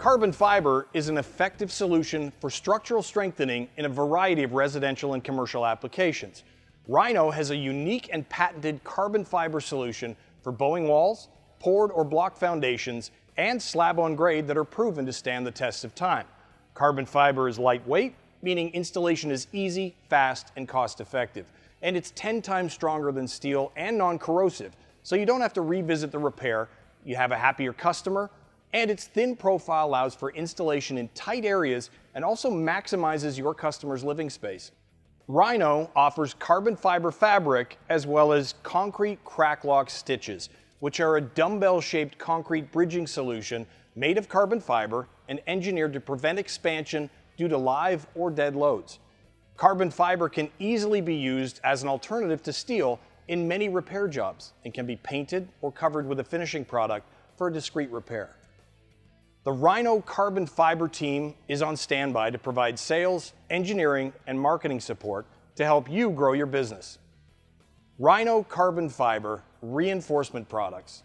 Carbon fiber is an effective solution for structural strengthening in a variety of residential and commercial applications. Rhino has a unique and patented carbon fiber solution for bowing walls, poured or block foundations, and slab-on grade that are proven to stand the test of time. Carbon fiber is lightweight, meaning installation is easy, fast, and cost-effective. And it's 10 times stronger than steel and non-corrosive, so you don't have to revisit the repair, you have a happier customer, and its thin profile allows for installation in tight areas and also maximizes your customer's living space. Rhino offers carbon fiber fabric as well as concrete crack lock stitches, which are a dumbbell-shaped concrete bridging solution made of carbon fiber and engineered to prevent expansion due to live or dead loads. Carbon fiber can easily be used as an alternative to steel in many repair jobs and can be painted or covered with a finishing product for a discreet repair. The Rhino Carbon Fiber team is on standby to provide sales, engineering, and marketing support to help you grow your business. Rhino Carbon Fiber reinforcement products.